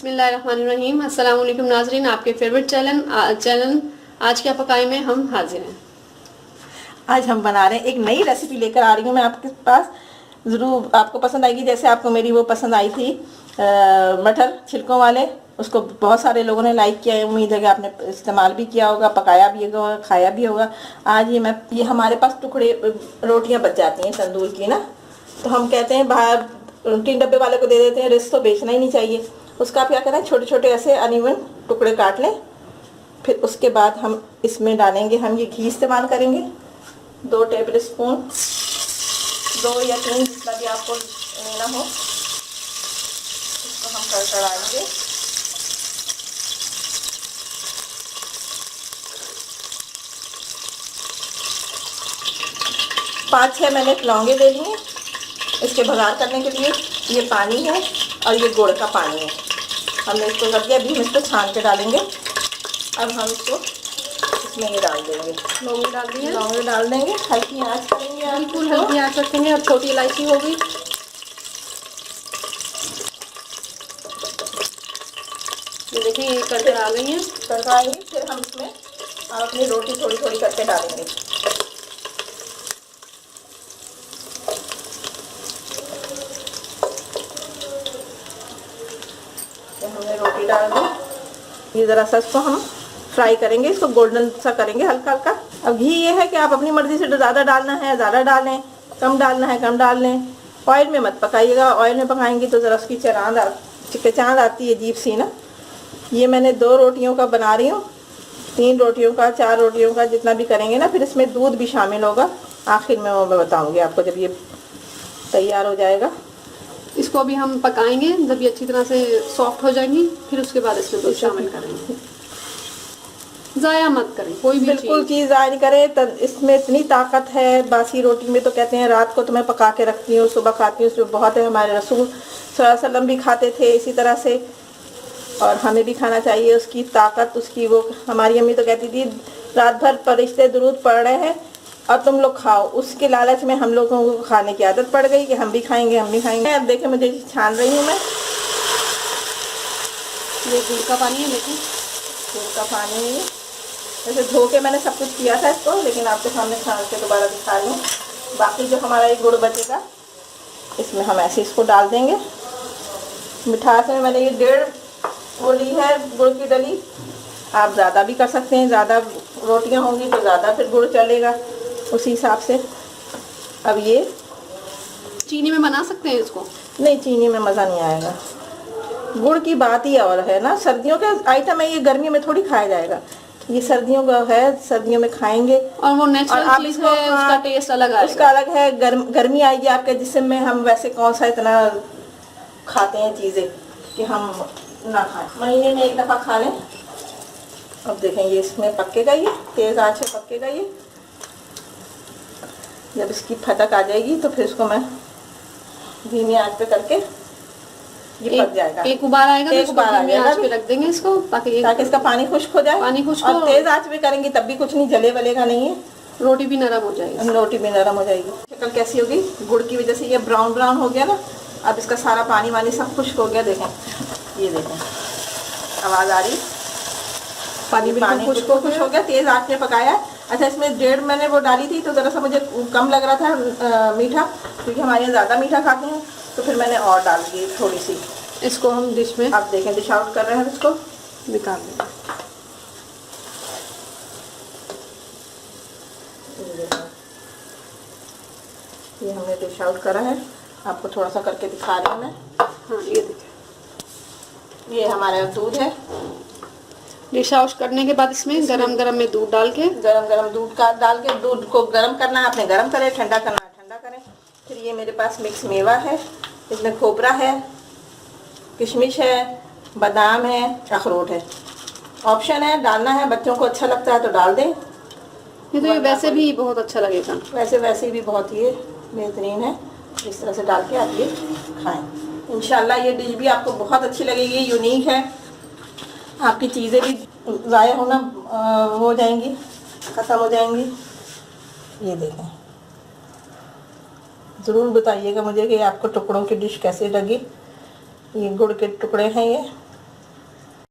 बिस्मिल्लाहिर्रहमानिर्रहीम। अस्सलाम वालेकुम नाज़रीन, आपके फेवरेट चैनल आज क्या पकाए में हम हाजिर हैं। आज हम बना रहे हैं, एक नई रेसिपी लेकर आ रही हूँ मैं आपके पास। ज़रूर आपको पसंद आएगी, जैसे आपको मेरी वो पसंद आई थी मटर छिलकों वाले। उसको बहुत सारे लोगों ने लाइक किया है। उम्मीद है कि आपने इस्तेमाल भी किया होगा, पकाया भी होगा, खाया भी होगा। आज ये हमारे पास टुकड़े रोटियां बच जाती हैं तंदूर की ना, तो हम कहते हैं बाहर 3 डब्बे वाले को दे देते हैं। रिस्क तो बेचना ही नहीं चाहिए। उसका आप क्या करें, छोटे छोटे ऐसे अनइवन टुकड़े काट लें। फिर उसके बाद हम इसमें डालेंगे, हम ये घी इस्तेमाल करेंगे 2 टेबल स्पून, 2 या 3 जितना भी आपको लेना हो। इसको हम कड़कड़ाएंगे। पाँच 6 मैंने लौंगे ले लिए इसके भगार करने के लिए। ये पानी है और ये गुड़ का पानी है। हमने इसको रख दिया, अभी हम इसको छान के डालेंगे। अब हम इसको इसमें ये डाल देंगे, लौंग डाल दिए, लौंगे डाल देंगे। हल्की आंच करेंगे, बिल्कुल हल्की आंच रखेंगे। और छोटी इलायची होगी, ये देखिए ये कड़कड़ा आ गई है। कड़कड़ाएंगे, फिर हम इसमें अपनी रोटी थोड़ी थोड़ी करके डालेंगे। हमने रोटी डाल दी। ये ज़रा सा इसको हम फ्राई करेंगे, इसको गोल्डन सा करेंगे हल्का हल्का। अब घी ये है कि आप अपनी मर्ज़ी से ज़्यादा डालना है ज़्यादा डालें, कम डालना है कम डाल लें। ऑयल में मत पकाइएगा, ऑयल में पकाएंगे तो ज़रा उसकी चिकचांद आती है अजीब सी ना। ये मैंने 2 रोटियों का बना रही हूँ, 3 रोटियों का, 4 रोटियों का, जितना भी करेंगे ना। फिर इसमें दूध भी शामिल होगा, आखिर में वो मैं बताऊँगी आपको जब ये तैयार हो जाएगा। इसको अभी हम पकाएंगे, जब ये अच्छी तरह से सॉफ्ट हो जाएंगी फिर उसके बाद इसमें दूध शामिल करेंगे। ज़ाया मत करें कोई भी बिल्कुल चीज़ ज़ाया नहीं करें। इसमें इतनी ताकत है। बासी रोटी में तो कहते हैं रात को तो मैं पका के रखती हूँ, सुबह खाती हूँ, उसमें बहुत है। हमारे रसूल सल्लल्लाहु अलैहि वसल्लम भी खाते थे इसी तरह से, और हमें भी खाना चाहिए। उसकी ताकत, उसकी वो, हमारी अम्मी तो कहती थी रात भर फरिश्ते दुरूद पढ़ रहे हैं और तुम लोग खाओ। उसके लालच में हम लोगों को खाने की आदत पड़ गई कि हम भी खाएंगे हम भी खाएंगे। अब देखें, मुझे छान रही हूँ मैं। ये दूध का पानी है, देखिए दूध का पानी है। वैसे धो के मैंने सब कुछ किया था इसको, लेकिन आपके सामने छान के दोबारा दिखा रही हूँ। बाकी जो हमारा ये गुड़ बचेगा इसमें हम ऐसे इसको डाल देंगे। मिठास में मैंने ये 1.5 वो ली है गुड़ की डली। आप ज़्यादा भी कर सकते हैं, ज़्यादा रोटियां होंगी तो ज़्यादा फिर गुड़ चलेगा उसी हिसाब से। अब ये चीनी में बना सकते हैं इसको? नहीं, चीनी में मज़ा नहीं आएगा। गुड़ की बात ही और है ना। सर्दियों का आइटम है ये, गर्मियों में थोड़ी खाया जाएगा। ये सर्दियों का है, सर्दियों में खाएंगे। और वो नेचुरल चीज़ है, उसका टेस्ट अलग आएगा। उसका अलग है। गर्मी आएगी आपके जिस्म में। हम वैसे कौन सा इतना खाते हैं चीज़ें कि हम ना खाएं, महीने में 1 दफ़ा खा लें। अब देखें ये इसमें पकेगा, ये तेज़ आंच से पकेगा। ये जब इसकी फटक आ जाएगी तो फिर इसको मैं धीमी आंच पे करके ये पक जाएगा। एक उबाल आएगा, एक उबाल आ जाएगा, पे रख देंगे इसको ताकि इसका पानी खुश्क हो जाए। पानी खुश्क और तेज़ आंच पे करेंगे तब भी कुछ नहीं जले वलेगा नहीं है। रोटी भी नरम हो जाएगी। रोटी भी नरम हो जाएगी। शक्ल कैसी होगी, गुड़ की वजह से ये ब्राउन ब्राउन हो गया ना। अब इसका सारा पानी वानी सब खुश्क हो गया। देखें, ये देखें आवाज़ आ रही, पानी खुश्क हो गया। तेज़ आंच पे पकाया। अच्छा, इसमें 1.5 मैंने वो डाली थी तो ज़रा सा मुझे कम लग रहा था मीठा, क्योंकि हमारे यहाँ ज़्यादा मीठा खाते हैं, तो फिर मैंने और डाल दी थोड़ी सी। इसको हम डिश में, आप देखें डिश आउट कर रहे हैं, इसको निकाल देंगे। ये हमने डिश आउट करा है, आपको थोड़ा सा करके दिखा रही हूँ मैं। हाँ, ये देखिए ये हमारा दूध है। डिश आउट करने के बाद इसमें गरम गरम में दूध डाल के, गरम दूध का डाल के, दूध को गरम करना है आपने, गरम करें, ठंडा करना है ठंडा करें। फिर ये मेरे पास मिक्स मेवा है, इसमें खोपरा है, किशमिश है, बादाम है, अखरोट है। ऑप्शन है, डालना है, बच्चों को अच्छा लगता है तो डाल दें। ये तो ये वैसे भी बहुत अच्छा लगेगा। वैसे भी बहुत ये बेहतरीन है। इस तरह से डाल के आप ये खाएं। इंशाल्लाह ये डिश भी आपको बहुत अच्छी लगेगी, यूनिक है। आपकी चीज़ें भी ज़ाया होना हो जाएंगी, ख़त्म हो जाएंगी। ये देखें, ज़रूर बताइएगा मुझे कि आपको टुकड़ों की डिश कैसे लगी। ये गुड़ के टुकड़े हैं ये।